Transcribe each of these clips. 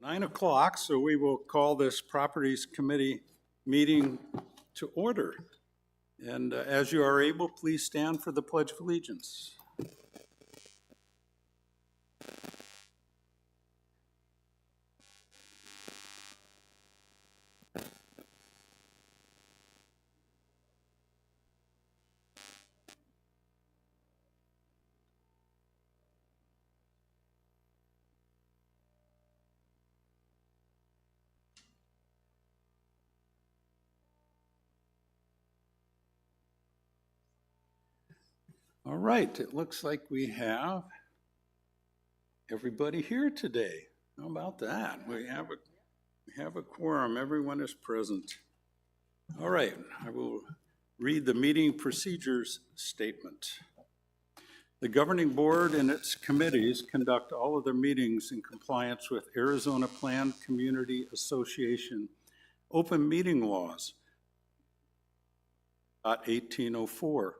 9 o'clock, so we will call this Properties Committee meeting to order. And as you are able, please stand for the Pledge of Allegiance. All right, it looks like we have everybody here today. How about that? We have a quorum. Everyone is present. All right, I will read the meeting procedures statement. The governing board and its committees conduct all of their meetings in compliance with Arizona Planned Community Association open meeting laws, 1804,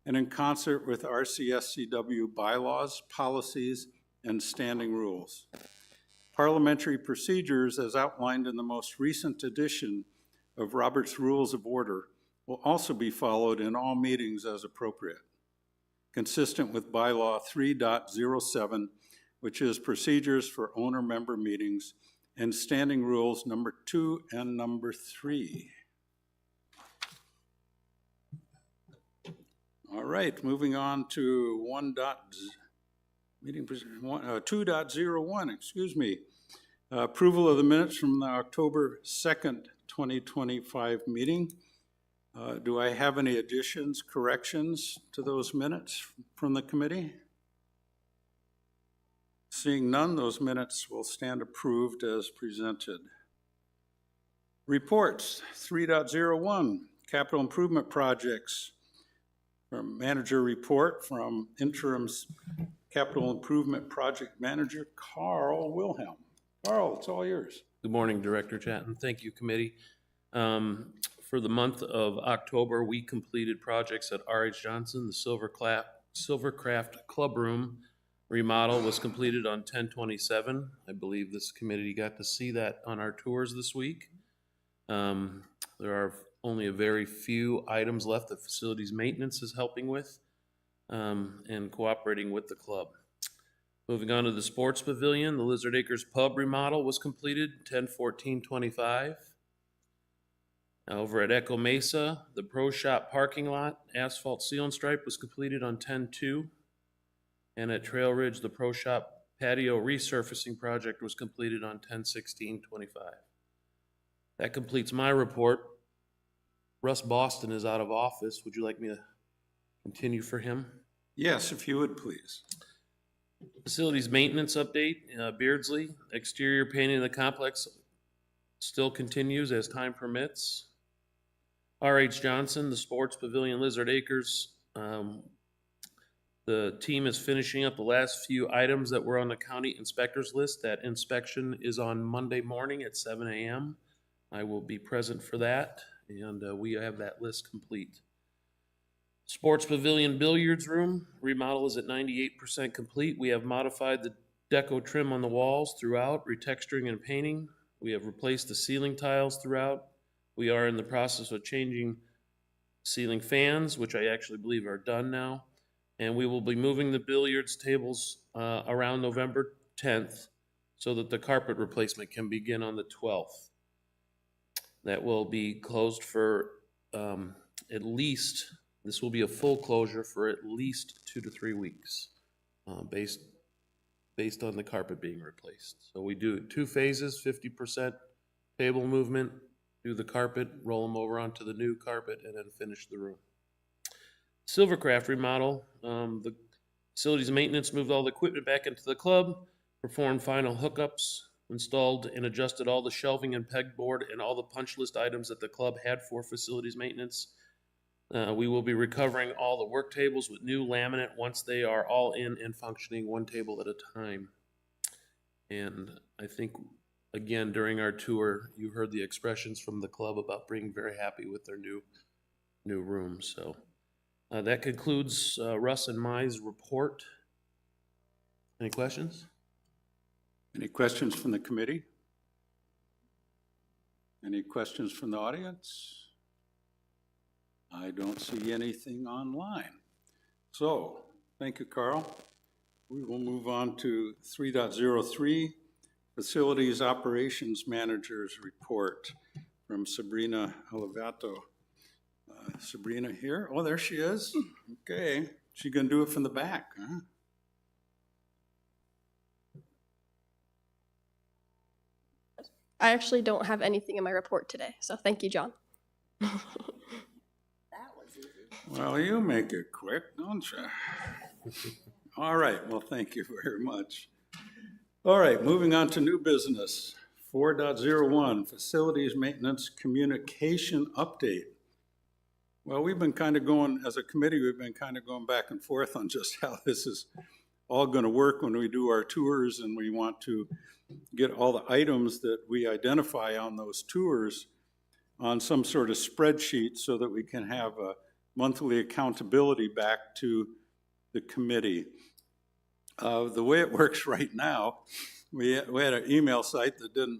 and in concert with RCSCW bylaws, policies, and standing rules. Parliamentary procedures, as outlined in the most recent edition of Robert's Rules of Order, will also be followed in all meetings as appropriate, consistent with Bylaw 3.07, which is procedures for owner-member meetings, and standing rules number 2 and number 3. All right, moving on to 2.01, excuse me. Approval of the minutes from the October 2nd, 2025 meeting. Do I have any additions, corrections to those minutes from the committee? Seeing none, those minutes will stand approved as presented. Reports 3.01, capital improvement projects. From manager report from interim capital improvement project manager Carl Wilhelm. Carl, it's all yours. Good morning, Director Chatton. Thank you, committee. For the month of October, we completed projects at R.H. Johnson. The Silvercraft Club Room remodel was completed on 10/27. I believe this committee got to see that on our tours this week. There are only a very few items left that facilities maintenance is helping with and cooperating with the club. Moving on to the sports pavilion, the Lizard Acres pub remodel was completed 10/14/25. Over at Echo Mesa, the Pro Shop parking lot asphalt seal and stripe was completed on 10/2. And at Trail Ridge, the Pro Shop patio resurfacing project was completed on 10/16/25. That completes my report. Russ Boston is out of office. Would you like me to continue for him? Yes, if you would, please. Facilities maintenance update, Beardsley. Exterior painting of the complex still continues as time permits. R.H. Johnson, the sports pavilion, Lizard Acres. The team is finishing up the last few items that were on the county inspector's list. That inspection is on Monday morning at 7 a.m. I will be present for that, and we have that list complete. Sports pavilion billiards room remodel is at 98% complete. We have modified the deco trim on the walls throughout, retexturing and painting. We have replaced the ceiling tiles throughout. We are in the process of changing ceiling fans, which I actually believe are done now. And we will be moving the billiards tables around November 10th so that the carpet replacement can begin on the 12th. That will be closed for at least, this will be a full closure for at least 2 to 3 weeks based on the carpet being replaced. So we do 2 phases, 50% table movement, do the carpet, roll them over onto the new carpet, and then finish the room. Silvercraft remodel, the facilities maintenance moved all the equipment back into the club, performed final hookups, installed and adjusted all the shelving and pegboard and all the punch list items that the club had for facilities maintenance. We will be recovering all the work tables with new laminate once they are all in and functioning, one table at a time. And I think, again, during our tour, you heard the expressions from the club about being very happy with their new room. So that concludes Russ and my report. Any questions? Any questions from the committee? Any questions from the audience? I don't see anything online. So, thank you, Carl. We will move on to 3.03, Facilities Operations Manager's Report from Sabrina Olivato. Sabrina here? Oh, there she is. Okay. She gonna do it from the back, huh? I actually don't have anything in my report today, so thank you, John. Well, you make it quick, don't you? All right, well, thank you very much. All right, moving on to new business. 4.01, Facilities Maintenance Communication Update. Well, we've been kind of going, as a committee, we've been kind of going back and forth on just how this is all going to work when we do our tours, and we want to get all the items that we identify on those tours on some sort of spreadsheet so that we can have a monthly accountability back to the committee. The way it works right now, we had an email site that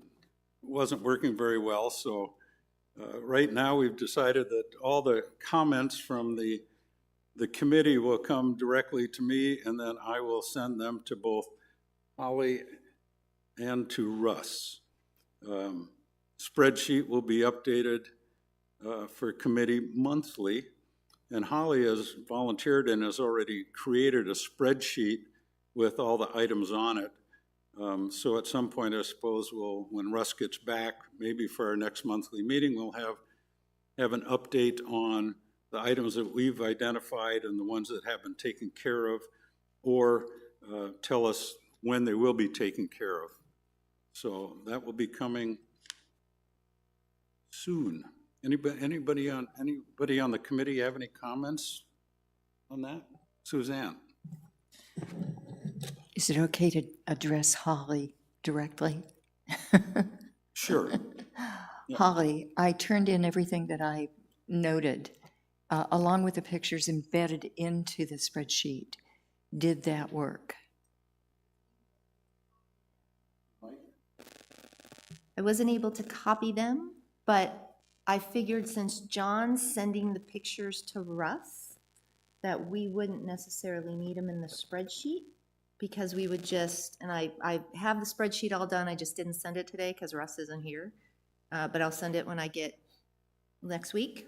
wasn't working very well, so right now we've decided that all the comments from the committee will come directly to me, and then I will send them to both Holly and to Russ. Spreadsheet will be updated for committee monthly, and Holly has volunteered and has already created a spreadsheet with all the items on it. So at some point, I suppose when Russ gets back, maybe for our next monthly meeting, we'll have an update on the items that we've identified and the ones that have been taken care of, or tell us when they will be taken care of. So that will be coming soon. Anybody on the committee have any comments on that? Suzanne? Is it okay to address Holly directly? Sure. Yeah. Holly, I turned in everything that I noted, along with the pictures embedded into the spreadsheet. Did that work? I wasn't able to copy them, but I figured since John's sending the pictures to Russ, that we wouldn't necessarily need them in the spreadsheet, because we would just, and I have the spreadsheet all done, I just didn't send it today because Russ isn't here, but I'll send it when I get next week.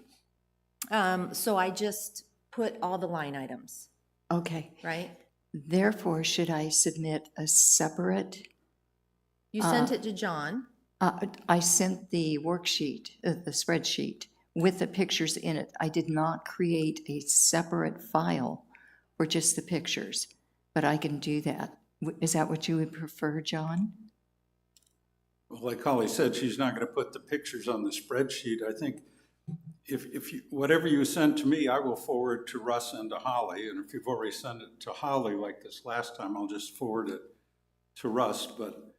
So I just put all the line items, Okay. right? Therefore, should I submit a separate? You sent it to John. I sent the worksheet, the spreadsheet, with the pictures in it. I did not create a separate file for just the pictures, but I can do that. Is that what you would prefer, John? Well, like Holly said, she's not going to put the pictures on the spreadsheet. I think if you, whatever you send to me, I will forward to Russ and to Holly. And if you've already sent it to Holly like this last time, I'll just forward it to Russ. But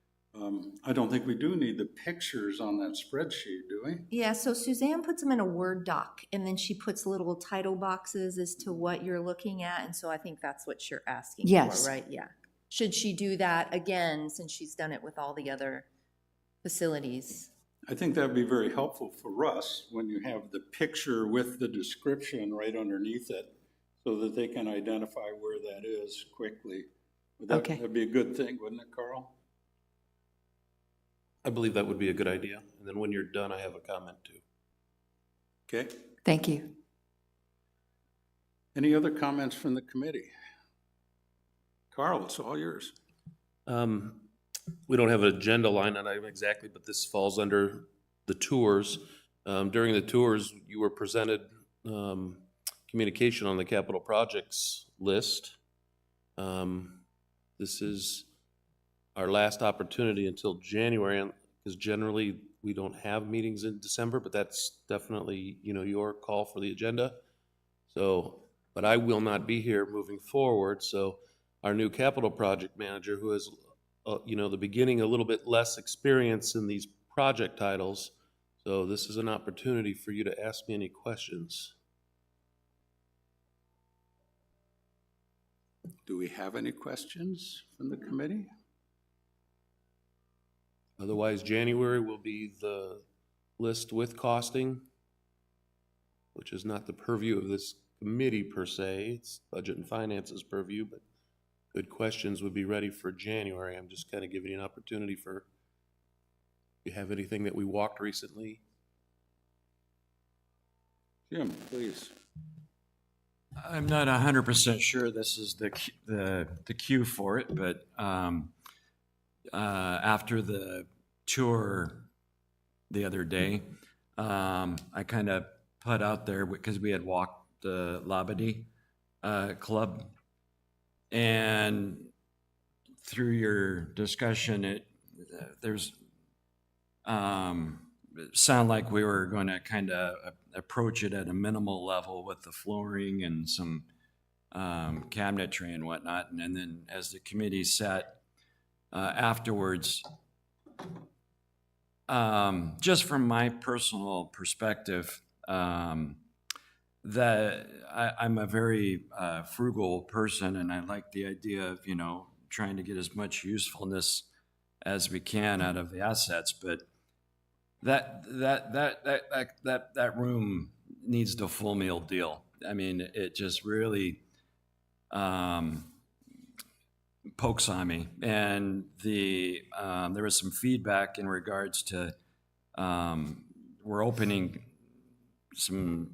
I don't think we do need the pictures on that spreadsheet, do we? Yeah, so Suzanne puts them in a Word doc, and then she puts little title boxes as to what you're looking at, and so I think that's what you're asking Yes. for, right? Yeah. Should she do that again, since she's done it with all the other facilities? I think that'd be very helpful for Russ when you have the picture with the description right underneath it, so that they can identify where that is quickly. Okay. That'd be a good thing, wouldn't it, Carl? I believe that would be a good idea. And then when you're done, I have a comment too. Okay. Thank you. Any other comments from the committee? Carl, it's all yours. We don't have an agenda line on item exactly, but this falls under the tours. During the tours, you were presented communication on the capital projects list. This is our last opportunity until January, because generally we don't have meetings in December, but that's definitely, your call for the agenda. So, but I will not be here moving forward. So our new capital project manager, who has, the beginning, a little bit less experience in these project titles. So this is an opportunity for you to ask me any questions. Do we have any questions from the committee? Otherwise, January will be list with costing, which is not the purview of this committee per se, it's budget and finances purview, but good questions would be ready for January. I'm just kind of giving you an opportunity for, if you have anything that we walked recently. Jim, please. I'm not 100% sure this is the cue for it, but after the tour the other day, I kind of put out there, because we had walked the Labadee Club, and through your discussion, there's sound like we were going to kind of approach it at a minimal level with the flooring and some cabinetry and whatnot. And then as the committee sat afterwards, just from my personal perspective, that I'm a very frugal person, and I like the idea of, trying to get as much usefulness as we can out of the assets. But that room needs the full meal deal. I mean, it just really pokes on me. And there was some feedback in regards to we're opening some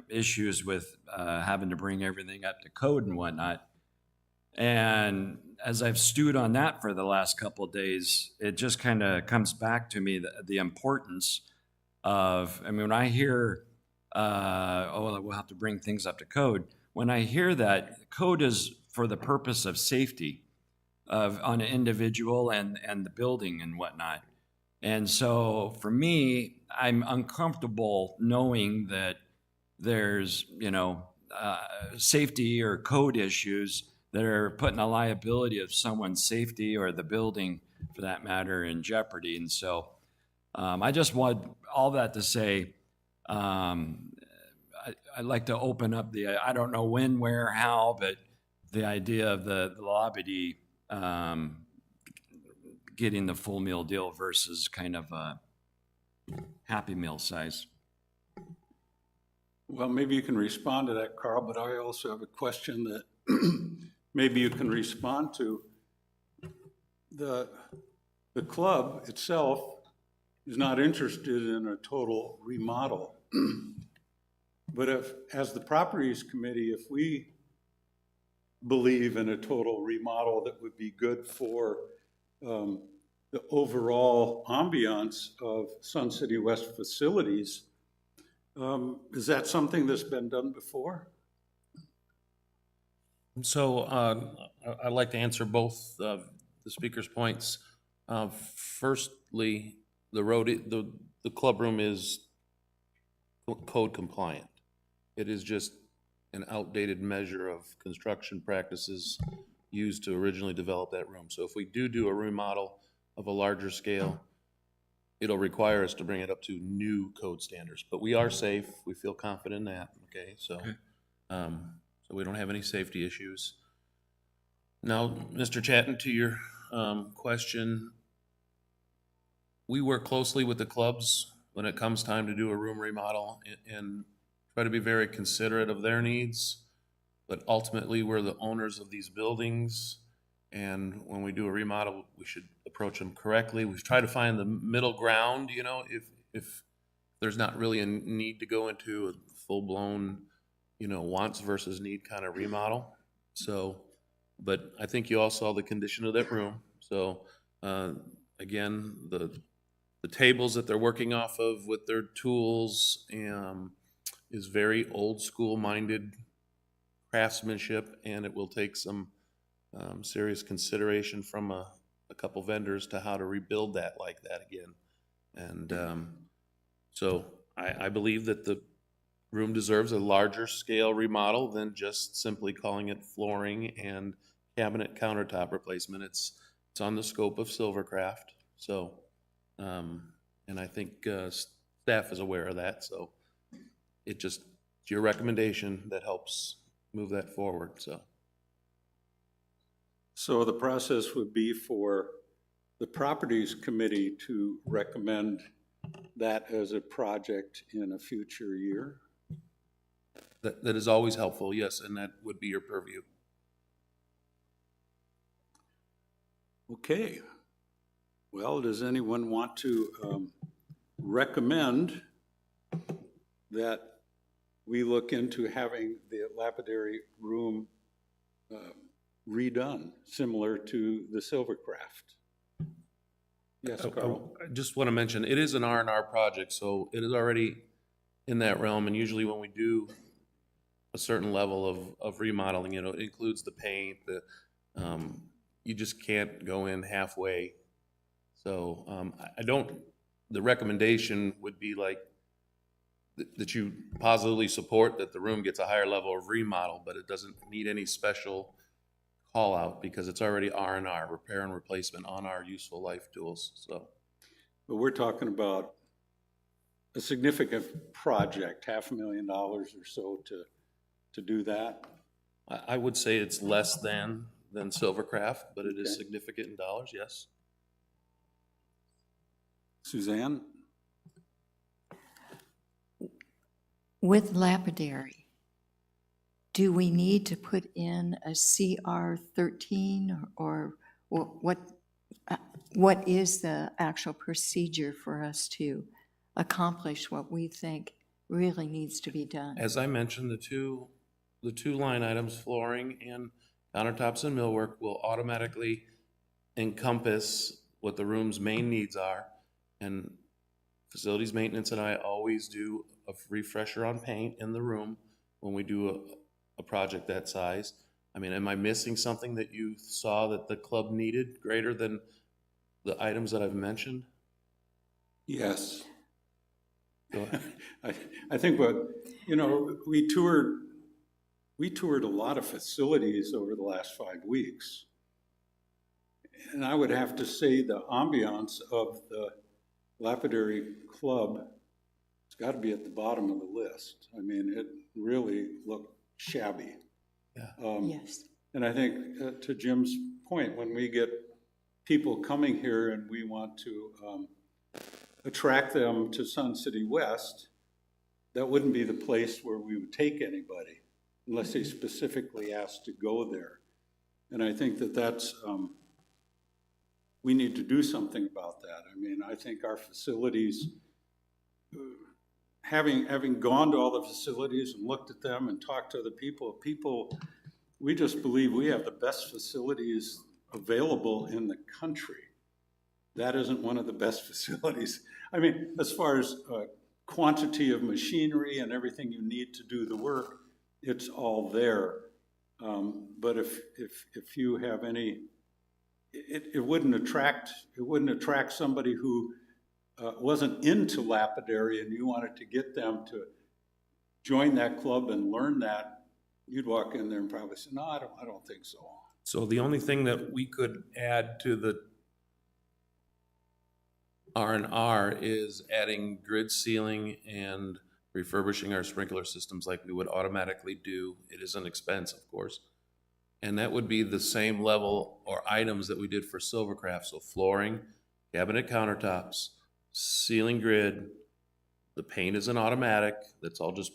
issues with having to bring everything up to code and whatnot. And as I've stewed on that for the last couple of days, it just kind of comes back to me the importance of, when I hear, we'll have to bring things up to code. When I hear that, code is for the purpose of safety on an individual and the building and whatnot. And so for me, I'm uncomfortable knowing that there's, safety or code issues that are putting a liability of someone's safety or the building, for that matter, in jeopardy. And so I just want all that to say, I'd like to open up I don't know when, where, how, but the idea of the Labadee getting the full meal deal versus kind of a Happy Meal size. Well, maybe you can respond to that, Carl, but I also have a question that maybe you can respond to. The club itself is not interested in a total remodel. But as the properties committee, if we believe in a total remodel that would be good for the overall ambiance of Sun City West facilities, is that something that's been done before? So I'd like to answer both the speaker's points. Firstly, the club room is code compliant. It is just an outdated measure of construction practices used to originally develop that room. So if we do a remodel of a larger scale, it'll require us to bring it up to new code standards. But we are safe. We feel confident in that. Okay, so so we don't have any safety issues. Now, Mr. Chatton, to your question, we work closely with the clubs when it comes time to do a room remodel and try to be very considerate of their needs. But ultimately, we're the owners of these buildings, and when we do a remodel, we should approach them correctly. We've tried to find the middle ground, if there's not really a need to go into a full-blown, wants versus need kind of remodel. So, but I think you all saw the condition of that room. So, again, the tables that they're working off of with their tools is very old school minded craftsmanship, and it will take some serious consideration from a couple vendors to how to rebuild that like that again. And so I believe that the room deserves a larger scale remodel than just simply calling it flooring and cabinet countertop replacement. It's on the scope of Silvercraft. So, and I think staff is aware of that. So it's your recommendation that helps move that forward. So the process would be for the properties committee to recommend that as a project in a future year? That is always helpful, yes, and that would be your purview. Okay. Well, does anyone want to recommend that we look into having the lapidary room redone, similar to the Silvercraft? Yes, Carl? I just want to mention, it is an R&R project, so it is already in that realm, and usually when we do a certain level of remodeling, you know, it includes the paint, you just can't go in halfway. So I don't, the recommendation would be like that you positively support that the room gets a higher level of remodel, but it doesn't need any special call out because it's already R&R, repair and replacement on our useful life tools, so. But we're talking about a significant project, $500,000 or so to do that. I would say it's less than Silvercraft, but it is Okay. significant in dollars, yes. Suzanne? With lapidary, do we need to put in a CR 13 or what is the actual procedure for us to accomplish what we think really needs to be done? As I mentioned, the two line items, flooring and countertops and millwork, will automatically encompass what the room's main needs are. And facilities maintenance and I always do a refresher on paint in the room when we do a project that size. I mean, am I missing something that you saw that the club needed greater than the items that I've mentioned? Yes. Go ahead. I think we toured a lot of facilities over the last 5 weeks. And I would have to say the ambiance of the Lapidary Club, it's got to be at the bottom of the list. I mean, it really looked shabby. Yeah. Yes. And I think to Jim's point, when we get people coming here and we want to attract them to Sun City West, that wouldn't be the place where we would take anybody unless they specifically asked to go there. And I think that's, we need to do something about that. I mean, I think our facilities, having gone to all the facilities and looked at them and talked to other people, we just believe we have the best facilities available in the country. That isn't one of the best facilities. I mean, as far as quantity of machinery and everything you need to do the work, it's all there. But if you have any, it wouldn't attract somebody who wasn't into lapidary and you wanted to get them to join that club and learn that. You'd walk in there and probably say, no, I don't think so. So the only thing that we could add to the R&R is adding grid sealing and refurbishing our sprinkler systems like we would automatically do. It is an expense, of course. And that would be the same level or items that we did for Silvercraft. So flooring, cabinet countertops, ceiling grid, the paint is an automatic. That's all just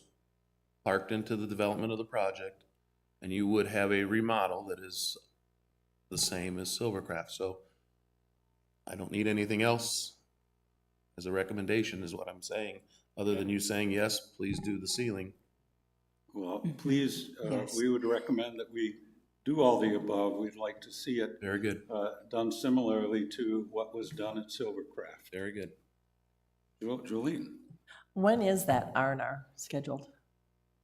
parked into the development of the project. And you would have a remodel that is the same as Silvercraft. So I don't need anything else as a recommendation is what I'm saying, other than you saying, yes, please do the ceiling. Well, please, Yes. we would recommend that we do all the above. We'd like to see it Very good, done similarly to what was done at Silvercraft. very good. Jolene? When is that R&R scheduled?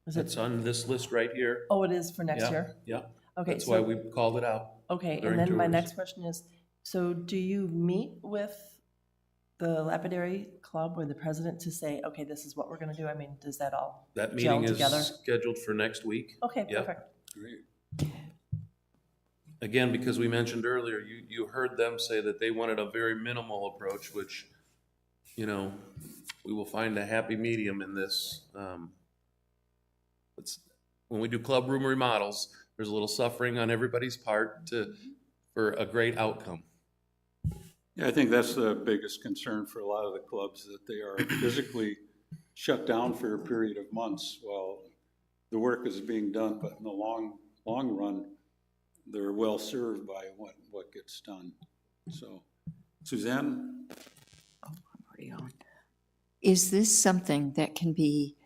Is It's it, on this list right here. oh, it is for next Yeah, year? Yeah, Okay, that's why so, we called it out. okay, during and then my tours. next question is, so do you meet with the Lapidary Club or the president to say, okay, this is what we're gonna do? I mean, does that all That gel meeting is together? scheduled for next week. Okay, Yep. perfect. Great. Again, because we mentioned earlier, you heard them say that they wanted a very minimal approach, which, you know, we will find a happy medium in this. When we do club room remodels, there's a little suffering on everybody's part for a great outcome. Yeah, I think that's the biggest concern for a lot of the clubs, that they are physically shut down for a period of months while the work is being done, but in the long run, they're well served by what gets done. So, Suzanne? Is this something that can be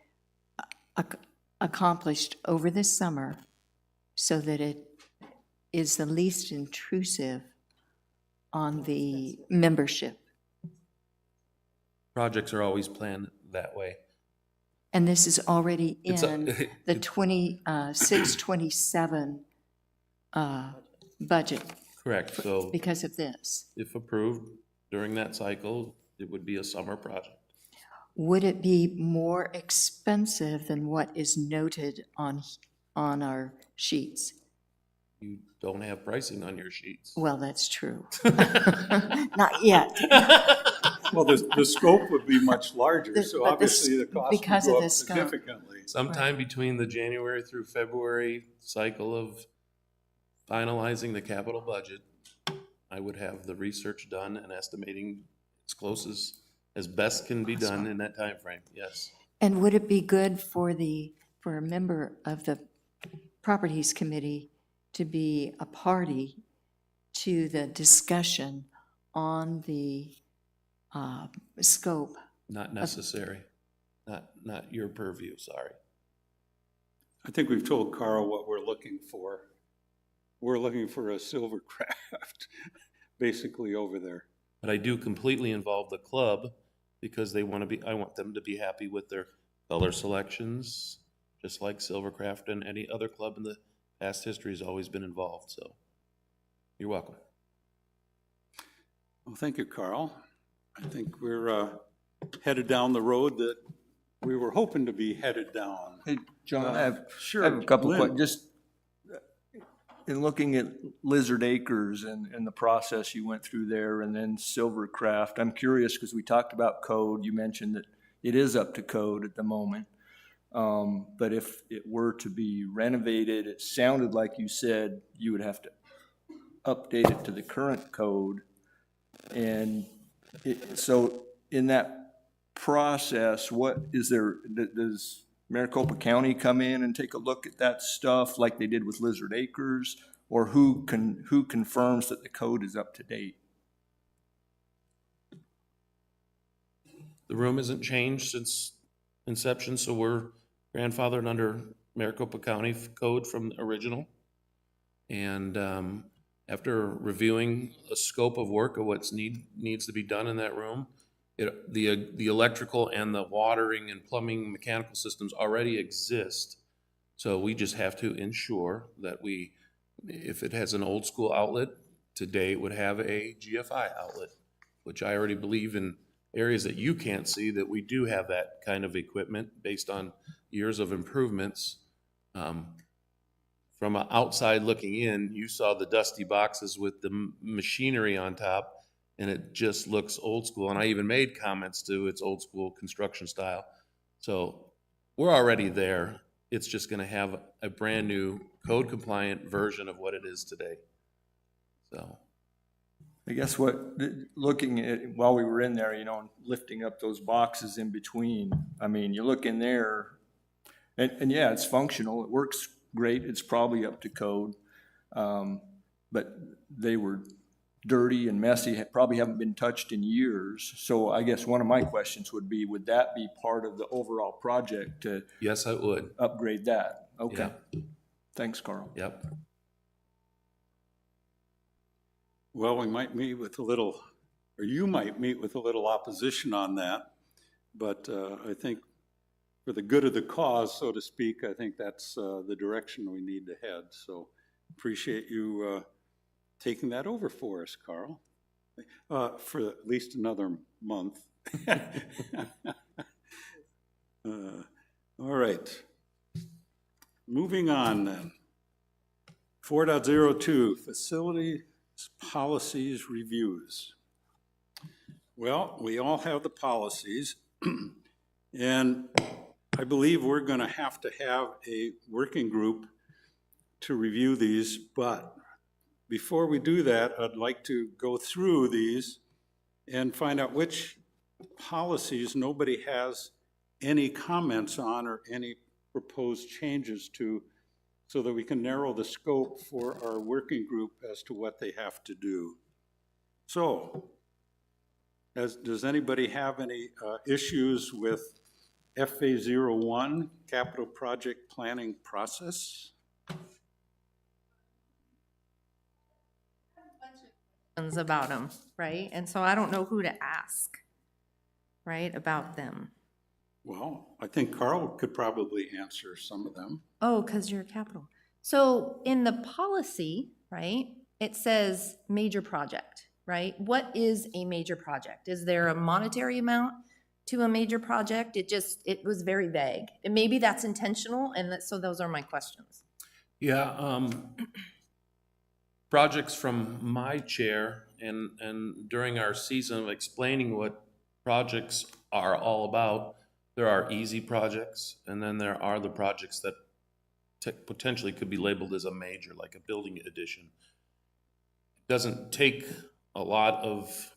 accomplished over the summer so that it is the least intrusive on the membership? Projects are always planned that way. And this is already It's in the 26-27 budget Correct, so because of this. if approved during that cycle, it would be a summer project. Would it be more expensive than what is noted on our sheets? You don't have pricing on your sheets. Well, that's true. Not yet. Well, the scope would be much larger, so But the obviously the cost because would of go the up scope. significantly. Sometime between the January through February cycle of finalizing the capital budget, I would have the research done and estimating as close as best can be done in that time frame. Yes. And would it be good for a member of the Properties Committee to be a party to the discussion on the scope? Not necessary. Not your purview, sorry. I think we've told Carl what we're looking for. We're looking for a Silvercraft, basically over there. But I do completely involve the club because I want them to be happy with their color selections, just like Silvercraft and any other club in the past history has always been involved, so you're welcome. Well, thank you, Carl. I think we're headed down the road that we were hoping to be headed down. Hey, John, I have Sure. I have a couple of Lynn. questions. Just in looking at Lizard Acres and the process you went through there, and then Silvercraft, I'm curious because we talked about code. You mentioned that it is up to code at the moment. But if it were to be renovated, it sounded like you said you would have to update it to the current code. And so in that process, what is there, does Maricopa County come in and take a look at that stuff like they did with Lizard Acres? Or who confirms that the code is up to date? The room hasn't changed since inception, so we're grandfathered under Maricopa County code from the original. And after reviewing a scope of work of what's needs to be done in that room, the electrical and the watering and plumbing mechanical systems already exist. So we just have to ensure that if it has an old school outlet, today it would have a GFI outlet, which I already believe in areas that you can't see that we do have that kind of equipment based on years of improvements. From an outside looking in, you saw the dusty boxes with the machinery on top, and it just looks old school. And I even made comments to its old school construction style. So we're already there. It's just going to have a brand new code compliant version of what it is today. So. I guess looking at, while we were in there, lifting up those boxes in between, I mean, you look in there, and yeah, it's functional, it works great, it's probably up to code, but they were dirty and messy, probably haven't been touched in years. So I guess one of my questions would that be part of the overall project to Yes, I would. upgrade that? Okay. Yeah. Thanks, Carl. Yep. Well, we might meet with a little, or you might meet with a little opposition on that. But I think for the good of the cause, so to speak, I think that's the direction we need to head. So appreciate you taking that over for us, Carl, for at least another month. All right. Moving on then. 4.02, facility policies reviews. Well, we all have the policies, and I believe we're going to have a working group to review these, but before we do that, I'd like to go through these and find out which policies nobody has any comments on or any proposed changes to, so that we can narrow the scope for our working group as to what they have to do. So, does anybody have any issues with FA01, capital project planning process? About them, right? And so I don't know who to ask, right, about them. Well, I think Carl could probably answer some of them. Oh, because you're capital. So in the policy, right, it says major project, right? What is a major project? Is there a monetary amount to a major project? It was very vague. And maybe that's intentional, and so those are my questions. Yeah, projects from my chair and during our season of explaining what projects are all about, there are easy projects, and then there are the projects that potentially could be labeled as a major, like a building addition. It doesn't take a lot of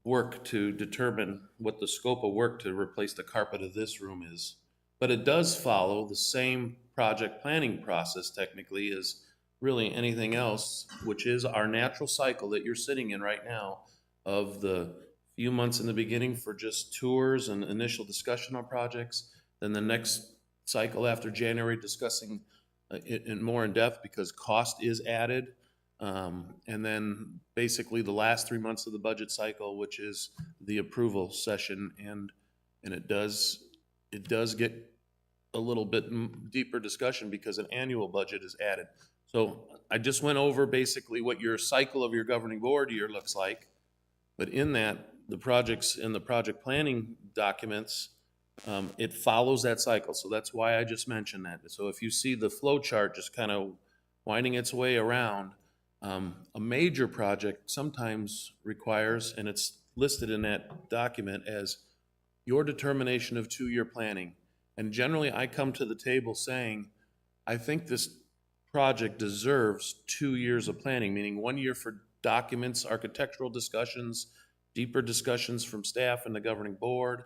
work to determine what the scope of work to replace the carpet of this room is. But it does follow the same project planning process technically as really anything else, which is our natural cycle that you're sitting in right now of the few months in the beginning for just tours and initial discussion on projects, then the next cycle after January discussing it in more in depth because cost is added, and then basically the last 3 months of the budget cycle, which is the approval session, and it does get a little bit deeper discussion because an annual budget is added. So I just went over basically what your cycle of your governing board year looks like, but in that, the projects in the project planning documents, it follows that cycle. So that's why I just mentioned that. So if you see the flow chart just kind of winding its way around, a major project sometimes requires, and it's listed in that document as your determination of 2-year planning. And generally I come to the table saying, I think this project deserves 2 years of planning, meaning 1 year for documents, architectural discussions, deeper discussions from staff and the governing board,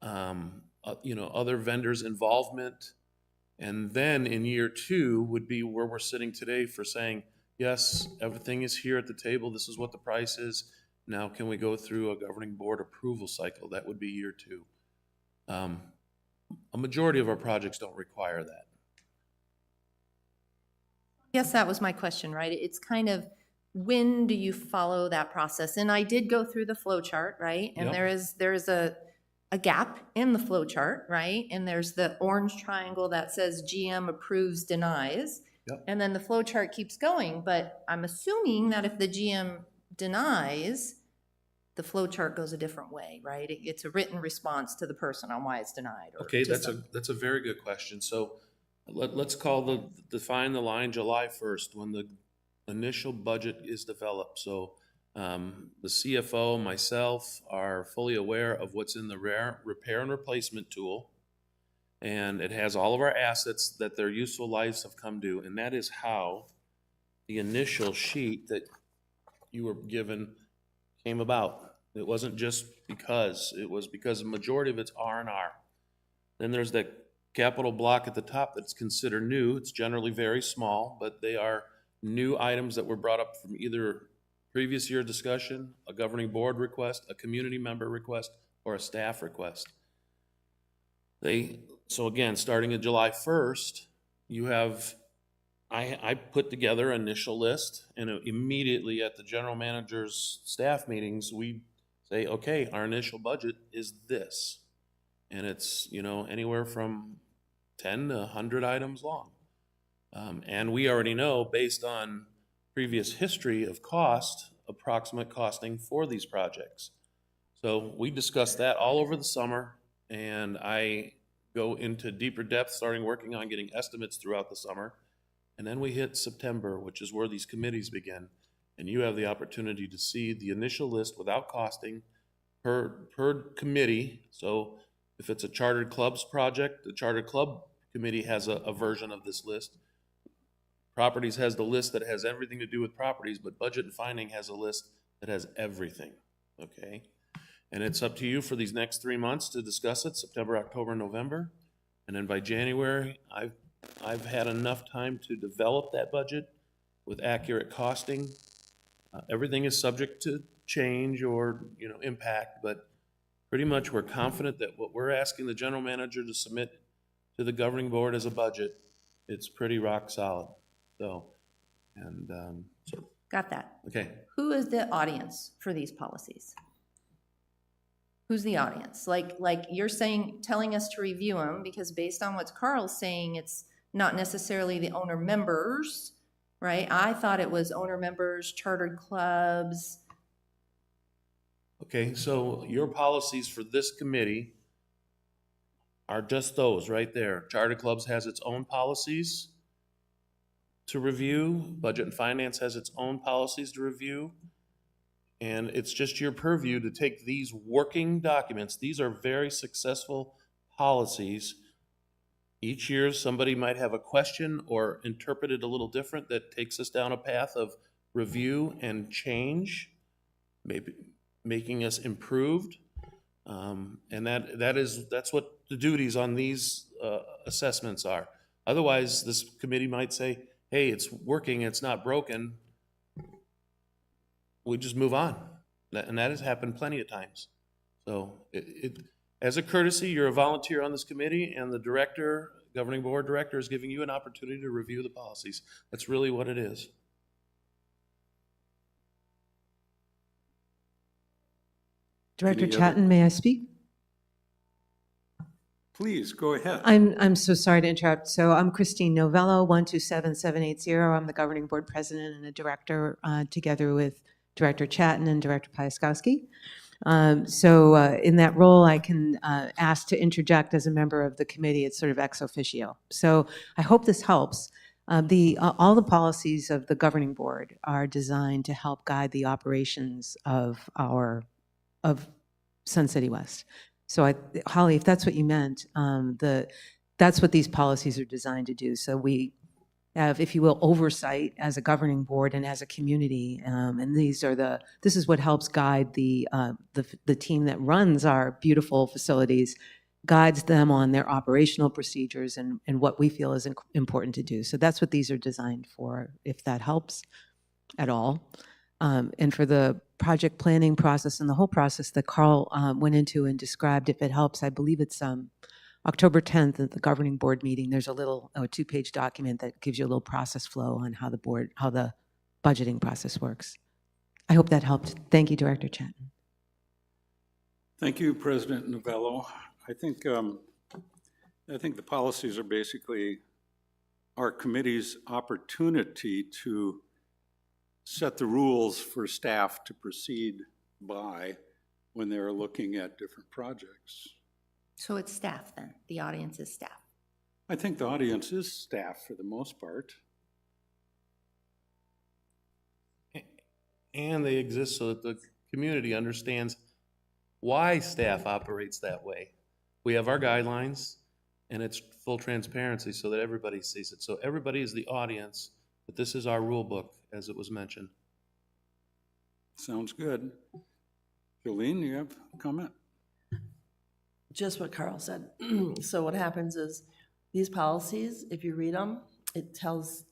other vendors' involvement. And then in year 2 would be where we're sitting today for saying, yes, everything is here at the table. This is what the price is. Now can we go through a governing board approval cycle? That would be year 2. A majority of our projects don't require that. Yes, that was my question, right? It's kind of, when do you follow that process? And I did go through the flow chart, right? And Yep. there is a gap in the flow chart, right? And there's the orange triangle that says GM approves, denies. Yep. And then the flow chart keeps going, but I'm assuming that if the GM denies, the flow chart goes a different way, right? It's a written response to the person on why it's denied. Or Okay, to that's a very good question. So let's define the line July 1st when the initial budget is developed. So the CFO, myself are fully aware of what's in the repair and replacement tool. And it has all of our assets that their useful lives have come due. And that is how the initial sheet that you were given came about. It wasn't just because, it was because the majority of it's R&R. Then there's that capital block at the top that's considered new. It's generally very small, but they are new items that were brought up from either previous year discussion, a governing board request, a community member request, or a staff request. So again, starting at July 1st, you have, I put together an initial list, and immediately at the general manager's staff meetings, we say, okay, our initial budget is this. And it's, anywhere from 10 to 100 items long. And we already know, based on previous history of cost, approximate costing for these projects. So we discussed that all over the summer, and I go into deeper depth, starting working on getting estimates throughout the summer. And then we hit September, which is where these committees begin. And you have the opportunity to see the initial list without costing per committee. So if it's a chartered clubs project, the chartered club committee has a version of this list. Properties has the list that has everything to do with properties, but budget and finding has a list that has everything Okay? And it's up to you for these next 3 months to discuss it, September, October, November. And then by January, I've had enough time to develop that budget with accurate costing. Everything is subject to change or, impact, but pretty much we're confident that what we're asking the general manager to submit to the governing board as a budget, it's pretty rock solid. So, Got that. okay. Who is the audience for these policies? Who's the audience? Like you're saying, telling us to review them, because based on what Carl's saying, it's not necessarily the owner members, right? I thought it was owner members, chartered clubs. Okay, so your policies for this committee are just those right there. Charter Clubs has its own policies to review. Budget and Finance has its own policies to review. And it's just your purview to take these working documents. These are very successful policies. Each year, somebody might have a question or interpret it a little different that takes us down a path of review and change, maybe making us improved. And that's what the duties on these assessments are. Otherwise, this committee might say, hey, it's working, it's not broken. We just move on. And that has happened plenty of times. So as a courtesy, you're a volunteer on this committee, and the director, governing board director, is giving you an opportunity to review the policies. That's really what it is. Director Any other- Chatton, may I speak? Please, go ahead. I'm so sorry to interrupt. So I'm Christine Novello, 127780. I'm the governing board president and a director, together with Director Chatton and Director Piaskowski. So in that role, I can ask to interject as a member of the committee. It's sort of ex officio. So I hope this helps. All the policies of the governing board are designed to help guide the operations of Sun City West. So Holly, if that's what you meant, that's what these policies are designed to do. So we have, if you will, oversight as a governing board and as a community, and this is what helps guide the team that runs our beautiful facilities, guides them on their operational procedures and what we feel is important to do. So that's what these are designed for, if that helps at all. And for the project planning process and the whole process that Carl went into and described, if it helps, I believe it's October 10th at the governing board meeting. There's a 2-page document that gives you a little process flow on how the budgeting process works. I hope that helped. Thank you, Director Chatton. Thank you, President Novello. I think the policies are basically our committee's opportunity to set the rules for staff to proceed by when they're looking at different projects. So it's staff then, the audience is staff. I think the audience is staff for the most part. And they exist so that the community understands why staff operates that way. We have our guidelines, and it's full transparency so that everybody sees it. So everybody is the audience, but this is our rule book, as it was mentioned. Sounds good. Jolene, you have a comment? Just what Carl said. So what happens is, these policies, if you read them, it tells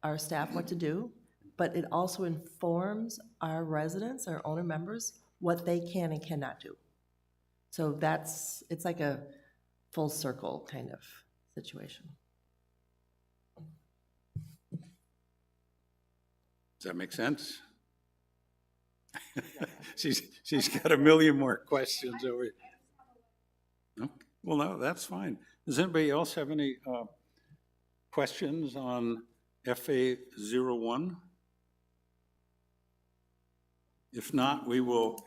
our staff what to do, but it also informs our residents, our owner members, what they can and cannot do. So it's like a full circle kind of situation. Does that make sense? She's got a million more questions over here. No? Well, no, that's fine. Does anybody else have any questions on FA01? If not, we will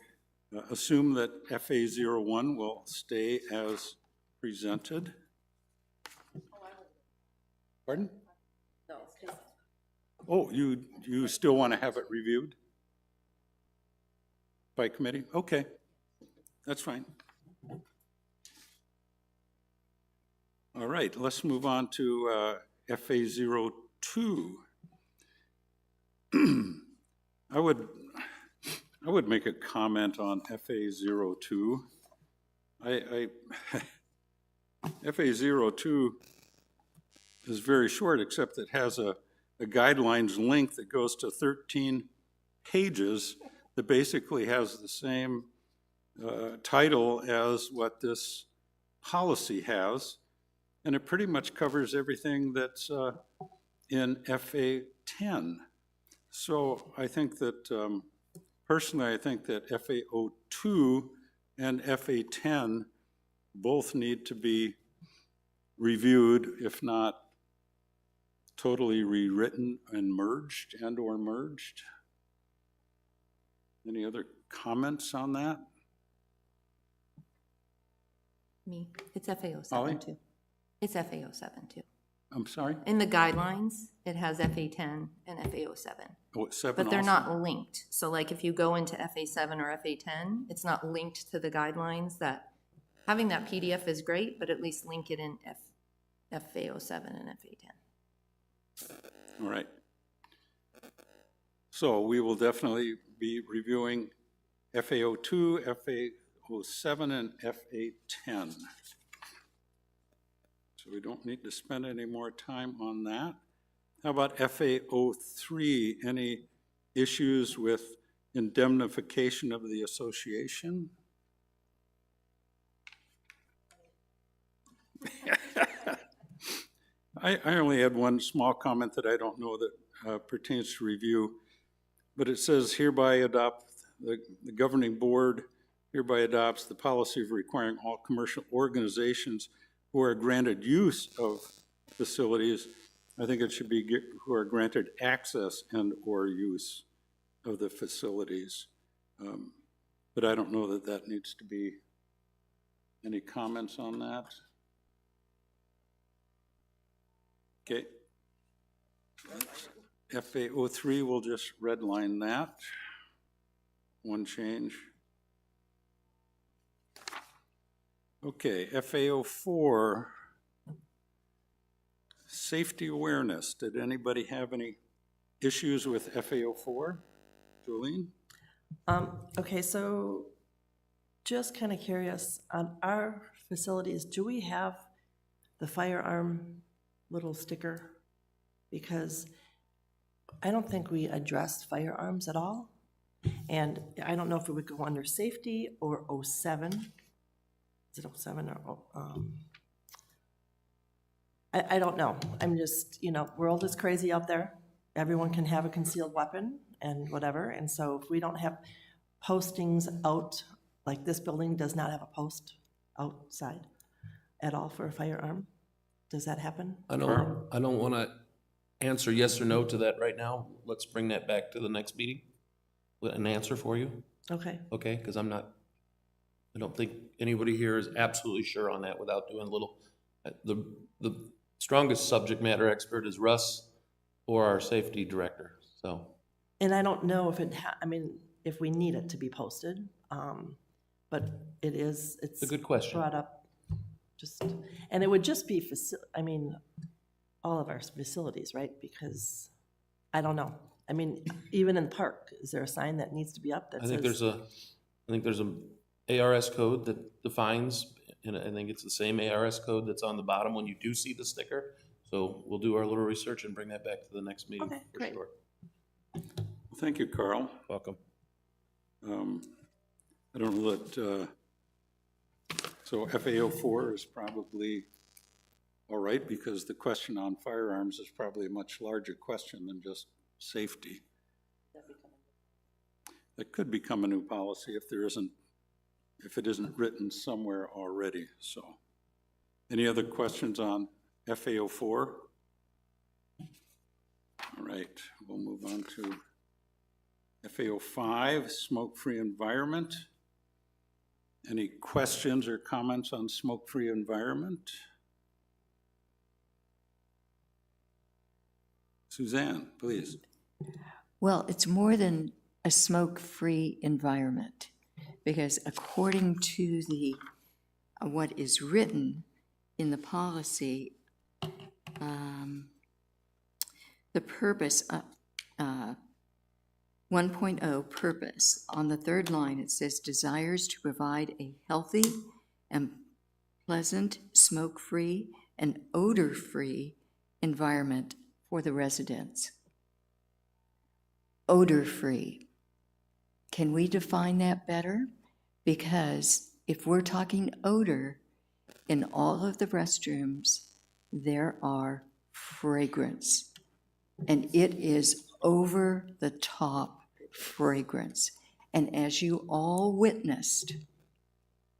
assume that FA01 will stay as presented. Pardon? Oh, you still want to have it reviewed by committee? Okay, that's fine. All right, let's move on to I would make a comment on FA02. FA02 is very short, except it has a guidelines link that goes to 13 pages that basically has the same title as what this policy has, and it pretty much covers everything that's in FA10. So I think that, personally, I think that FA02 and FA10 both need to be reviewed, if not totally rewritten and merged and/or merged. Any other comments on that? Me, it's FAO Holly? 7 too. It's FAO 7 too. I'm sorry? In the guidelines, it has FA10 and FAO 7, Oh, it's 7 but they're also? not linked. So like if you go into FA 7 or FA 10, it's not linked to the guidelines. That having that PDF is great, but at least link it in FAO 7 and FA 10. All right. So we will definitely be reviewing FAO2, FAO7, and FA10. So we don't need to spend any more time on that. How about FAO3? Any issues with indemnification of the association? I only had one small comment that I don't know that pertains to review, but it says hereby adopt, the governing board hereby adopts the policy of requiring all commercial organizations who are granted use of facilities, I think it should be who are granted access and/or use of the facilities. But I don't know that that needs to be, any comments on that? Okay. FAO3, we'll just redline that. One change. Okay, FAO4, safety awareness. Did anybody have any issues with FAO4? Jolene? Okay, so just kind of curious, on our facilities, do we have the firearm little sticker? Because I don't think we address firearms at all. And I don't know if it would go under safety or 07. Is it 07 or, I don't know. I'm just, world is crazy out there. Everyone can have a concealed weapon and whatever. And so if we don't have postings out, like this building does not have a post outside at all for a firearm, does that happen? I don't want to answer yes or no to that right now. Let's bring that back to the next meeting with an answer for you, Okay. okay? Because I don't think anybody here is absolutely sure on that without doing a little, the strongest subject matter expert is Russ or our safety director, so. And I don't know if if we need it to be posted, but it's a good question. brought up and it would just be, all of our facilities, right? Because, I don't know. Even in the park, is there a sign that needs to be up that I says? think there's a ARS code that defines, and I think it's the same ARS code that's on the bottom when you do see the sticker. So we'll do our little research and bring that back to the next meeting Okay, for great. sure. Thank you, Carl. Welcome. I don't know that, so FAO4 is probably all right, because the question on firearms is probably a much larger question than just safety. That could become a new policy if it isn't written somewhere already, so. Any other questions on FAO4? All right, we'll move on to FAO5, smoke-free environment. Any questions or comments on smoke-free environment? Suzanne, please. Well, it's more than a smoke-free environment, because according to what is written in the policy, the purpose 1.0 purpose. On the third line, it says desires to provide a healthy and pleasant, smoke-free, and odor-free environment for the residents. Odor-free. Can we define that better? Because if we're talking odor, in all of the restrooms, there are fragrance. And it is over the top fragrance. And as you all witnessed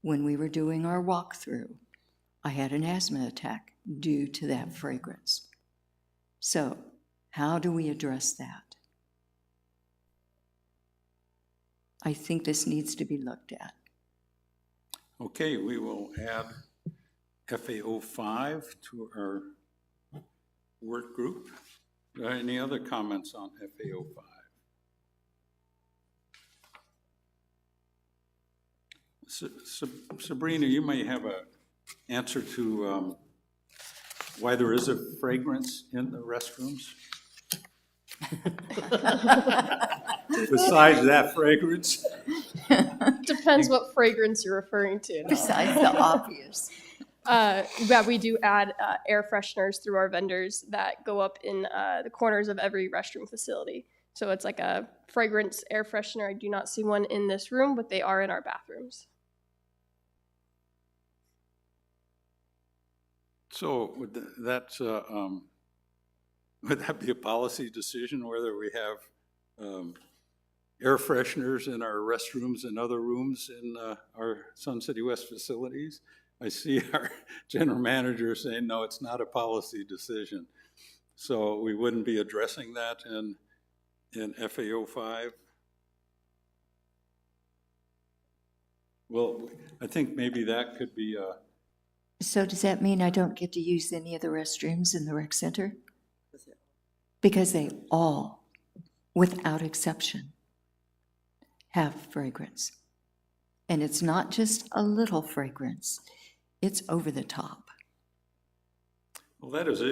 when we were doing our walkthrough, I had an asthma attack due to that fragrance. So, how do we address that? I think this needs to be looked at. Okay, we will add FAO 5 to our work group. Any other comments on FAO 5? Sabrina, you may have an answer to why there is a fragrance in the restrooms? Besides that fragrance? Depends what fragrance you're referring to. Besides the obvious. Yeah, we do add air fresheners through our vendors that go up in the corners of every restroom facility. So it's like a fragrance air freshener. I do not see one in this room, but they are in our bathrooms. So would that be a policy decision whether we have air fresheners in our restrooms and other rooms in our Sun City West facilities? I see our general manager saying, no, it's not a policy decision. So we wouldn't be addressing that in FAO 5? Well, I think maybe that could be a... So does that mean I don't get to use any of the restrooms in the rec center? Because they all, without exception, have fragrance. And it's not just a little fragrance, it's over the top. Well, that is an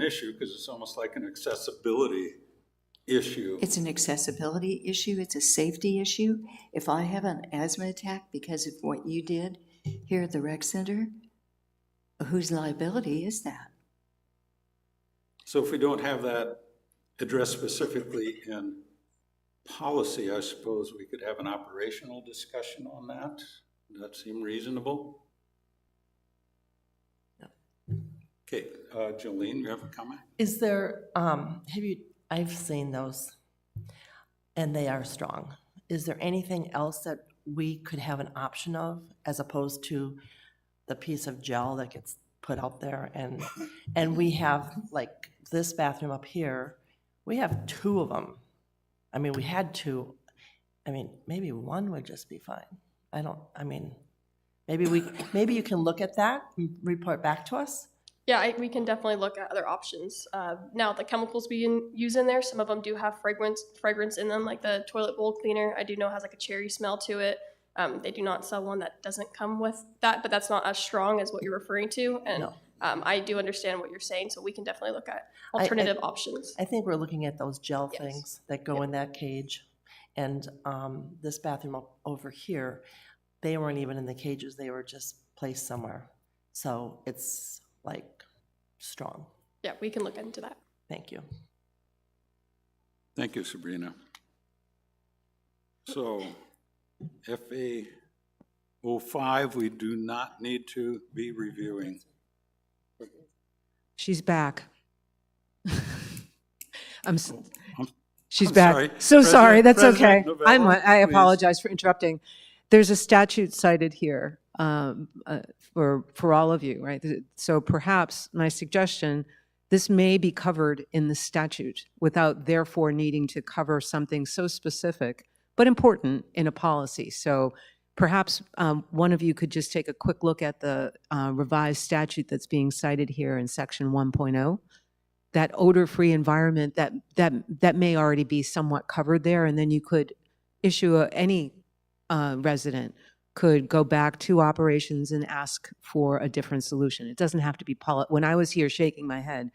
issue because it's almost like an accessibility issue. It's an accessibility issue, it's a safety issue. If I have an asthma attack because of what you did here at the rec center, whose liability is that? So if we don't have that addressed specifically in policy, I suppose we could have an operational discussion on that. Does that seem reasonable? Okay, Jolene, you have a comment? Is there, I've seen those, and they are strong. Is there anything else that we could have an option of as opposed to the piece of gel that gets put out there? And we have, like, this bathroom up here, we have 2 of them. I mean, we had 2. I mean, maybe 1 would just be fine. Maybe you can look at that and report back to us. Yeah, we can definitely look at other options. Now, the chemicals we use in there, some of them do have fragrance in them, like the toilet bowl cleaner. I do know has like a cherry smell to it. They do not sell one that doesn't come with that, but that's not as strong as what you're referring to. And No. I do understand what you're saying, so we can definitely look at alternative options. I think we're looking at those gel Yes. things that go in that cage. And this bathroom over here, they weren't even in the cages, they were just placed somewhere. So it's like strong. Yeah, we can look into that. Thank you. Thank you, Sabrina. So FAO 5, we do not need to be reviewing. She's back. She's I'm back. sorry. So sorry, that's President okay. Novella, I please. apologize for interrupting. There's a statute cited here for all of you, right? So perhaps my suggestion, this may be covered in the statute without therefore needing to cover something so specific, but important in a policy. So perhaps one of you could just take a quick look at the revised statute that's being cited here in section 1.0. That odor-free environment that may already be somewhat covered there, and then you could issue any resident could go back to operations and ask for a different solution. It doesn't have to be when I was here shaking my head,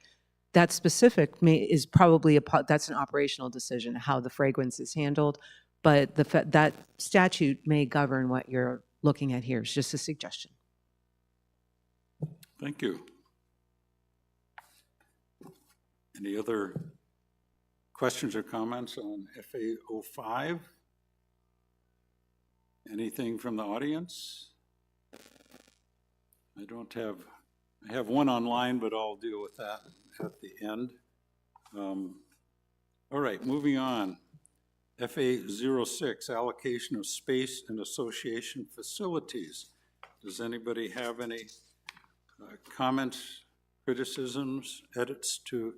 that specific is probably that's an operational decision, how the fragrance is handled. But that statute may govern what you're looking at here. It's just a suggestion. Thank you. Any other questions or comments on FA 05? Anything from the audience? I have one online, but I'll deal with that at the end. All right, moving on. FA 06, allocation of space and association facilities. Does anybody have any comments, criticisms, edits to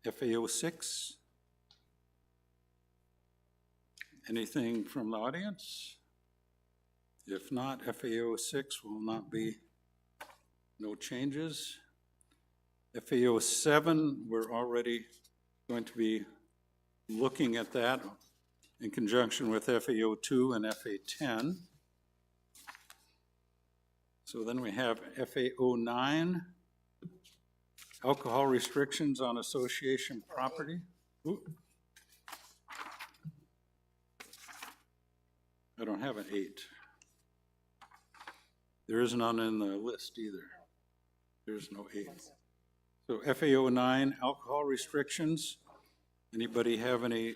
FA 06? Anything from the audience? If not, FA 06 will not be, no changes. FA 07, we're already going to be looking at that in conjunction with FA 02 and FA 10. So then we have FA 09, alcohol restrictions on association property. Ooh. I don't have an 8. There is none in the list either. There's no 8. So FA 09, alcohol restrictions. Anybody have any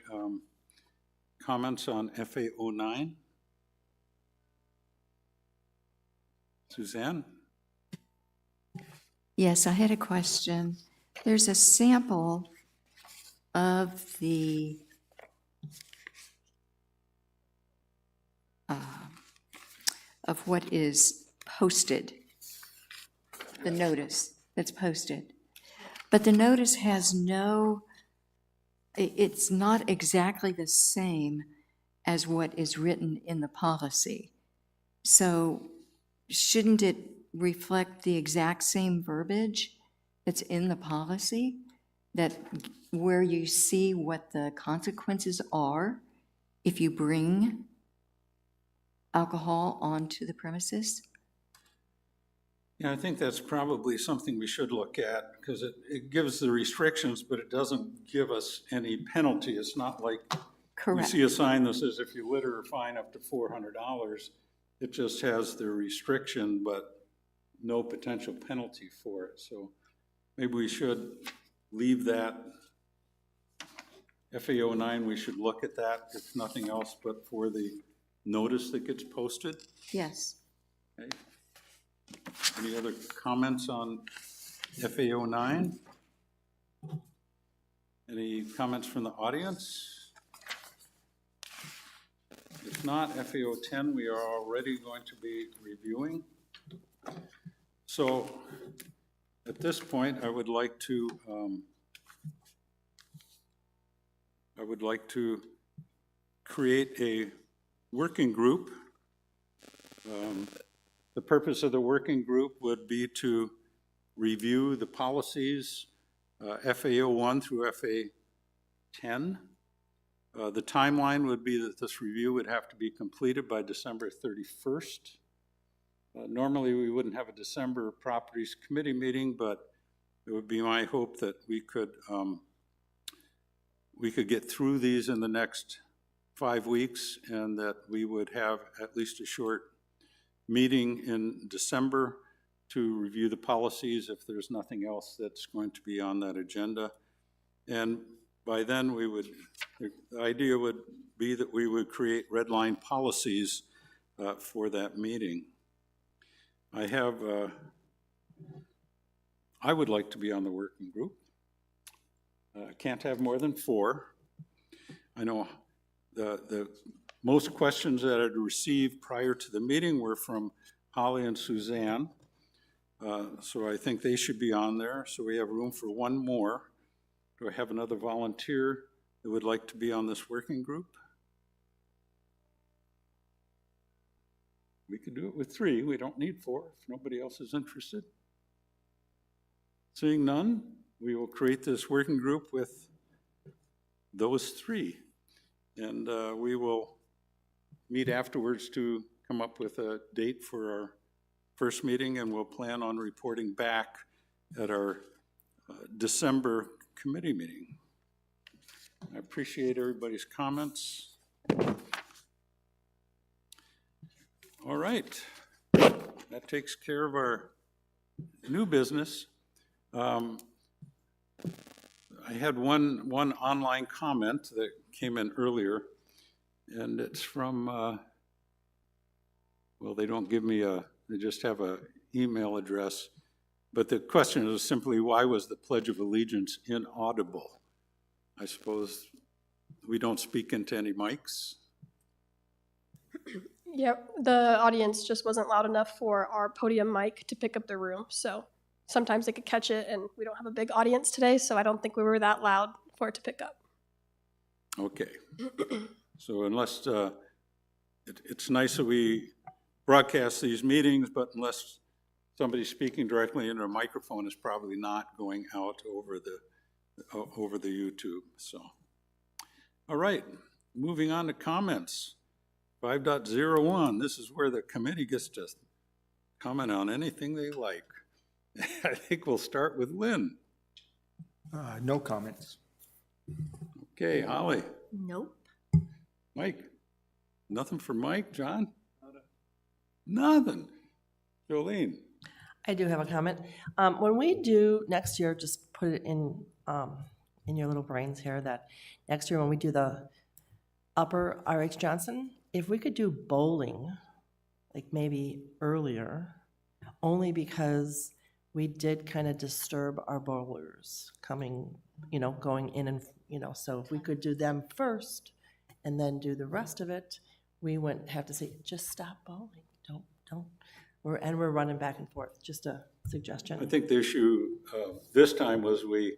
comments on FA 09? Suzanne? Yes, I had a question. There's a sample of the of what is posted, the notice that's posted. But the notice has it's not exactly the same as what is written in the policy. So shouldn't it reflect the exact same verbiage that's in the policy, that where you see what the consequences are if you bring alcohol onto the premises? Yeah, I think that's probably something we should look at, because it gives the restrictions, but it doesn't give us any penalty. It's not like we Correct. see a sign that says if you litter, fine up to $400. It just has the restriction, but no potential penalty for it. So maybe we should leave that. FA 09, we should look at that, if nothing else, but for the notice that gets posted. Yes. Okay. Any other comments on FA 09? Any comments from the audience? If not, FA 10 we are already going to be reviewing. So at this point, I would like to create a working group. The purpose of the working group would be to review the policies, FA 01 through FA 10. The timeline would be that this review would have to be completed by December 31st. Normally, we wouldn't have a December Properties Committee meeting, but it would be my hope that we could get through these in the next 5 weeks, and that we would have at least a short meeting in December to review the policies if there's nothing else that's going to be on that agenda. And by then the idea would be that we would create red line policies for that meeting. I would like to be on the working group. Can't have more than 4. I know the most questions that I'd received prior to the meeting were from Holly and Suzanne. So I think they should be on there. So we have room for one more. Do I have another volunteer that would like to be on this working group? We could do it with 3. We don't need 4 if nobody else is interested. Seeing none, we will create this working group with those 3. And we will meet afterwards to come up with a date for our first meeting, and we'll plan on reporting back at our December committee meeting. I appreciate everybody's comments. All right, that takes care of our new business. I had one online comment that came in earlier, and it's from, well, they don't give me they just have a email address. But the question is simply, why was the Pledge of Allegiance inaudible? I suppose we don't speak into any mics? Yep, the audience just wasn't loud enough for our podium mic to pick up the room, so sometimes they could catch it, and we don't have a big audience today, so I don't think we were that loud for it to pick up. Okay. So unless, it's nice that we broadcast these meetings, but unless somebody's speaking directly into a microphone, it's probably not going out over the YouTube, so. All right, moving on to comments. 5.01, this is where the committee gets to comment on anything they like. I think we'll start with Lynn. No comments. Okay, Holly. Nope. Mike? Nothing for Mike? John? Nothing. Jolene? I do have a comment. When we do next year, just put it in your little brains here, that next year when we do the upper R.H. Johnson, if we could do bowling, like maybe earlier, only because we did kind of disturb our bowlers coming, going in and, so if we could do them first and then do the rest of it, we wouldn't have to say, just stop bowling. Don't. We're running back and forth. Just a suggestion. I think the issue this time was we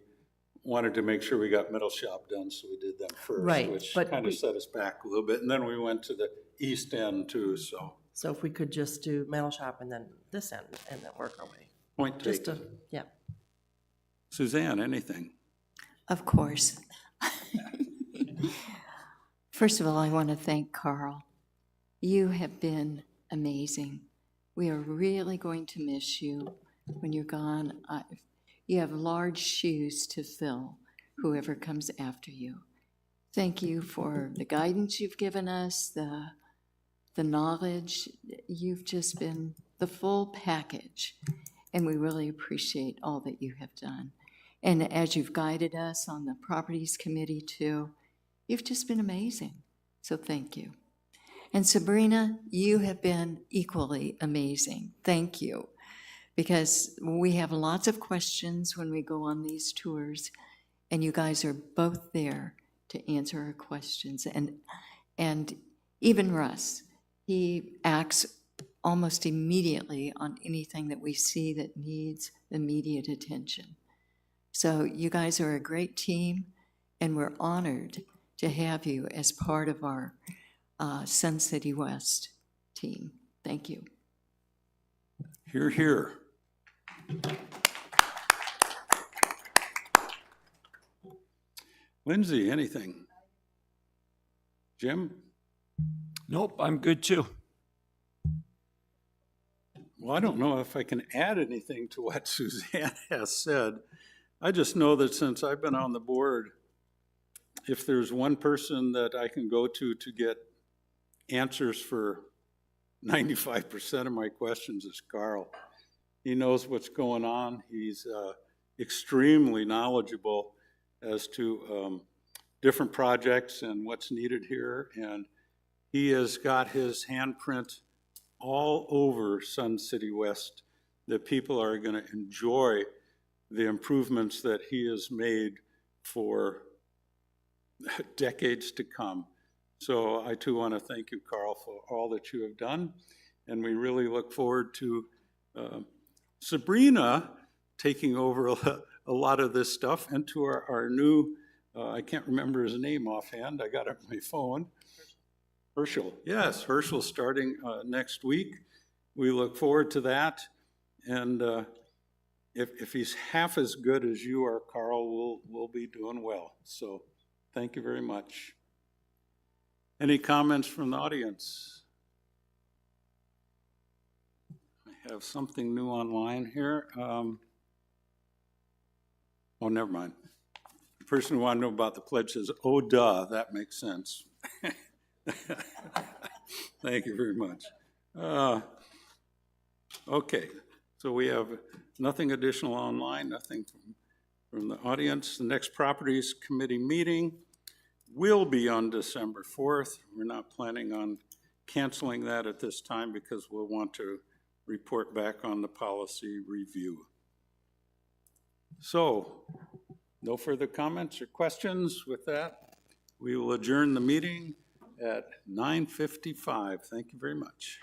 wanted to make sure we got Metal Shop done, so we did them first, Right, which but kind of set us back a little bit. And then we went to the east end too, so So if we could just do Metal Shop and then this end and then work our way. point Just taken. yeah. Suzanne, anything? Of course. First of all, I want to thank Carl. You have been amazing. We are really going to miss you when you're gone. You have large shoes to fill, whoever comes after you. Thank you for the guidance you've given us, the knowledge. You've just been the full package, and we really appreciate all that you have done. And as you've guided us on the Properties Committee too, you've just been amazing. So thank you. And Sabrina, you have been equally amazing. Thank you. Because we have lots of questions when we go on these tours, and you guys are both there to answer our questions. And even Russ, he acts almost immediately on anything that we see that needs immediate attention. So you guys are a great team, and we're honored to have you as part of our Sun City West team. Thank you. Hear, hear. Lindsay, anything? Jim? Nope, I'm good too. Well, I don't know if I can add anything to what Suzanne has said. I just know that since I've been on the board, if there's one person that I can go to get answers for 95% of my questions, it's Carl. He knows what's going on. He's extremely knowledgeable as to different projects and what's needed here. And he has got his handprint all over Sun City West, that people are going to enjoy the improvements that he has made for decades to come. So I too want to thank you, Carl, for all that you have done. And we really look forward to Sabrina taking over a lot of this stuff, and to our new, I can't remember his name offhand, I got it on my phone. Herschel, yes, Herschel starting next week. We look forward to that. And if he's half as good as you are, Carl, we'll be doing well. So thank you very much. Any comments from the audience? I have something new online here. Oh, never mind. The person who wanted to know about the pledge says, oh, duh, that makes sense. Thank you very much. Okay, so we have nothing additional online, nothing from the audience. The next Properties Committee meeting will be on December 4th. We're not planning on canceling that at this time because we'll want to report back on the policy review. So, no further comments or questions. With that, we will adjourn the meeting at 9:55. Thank you very much.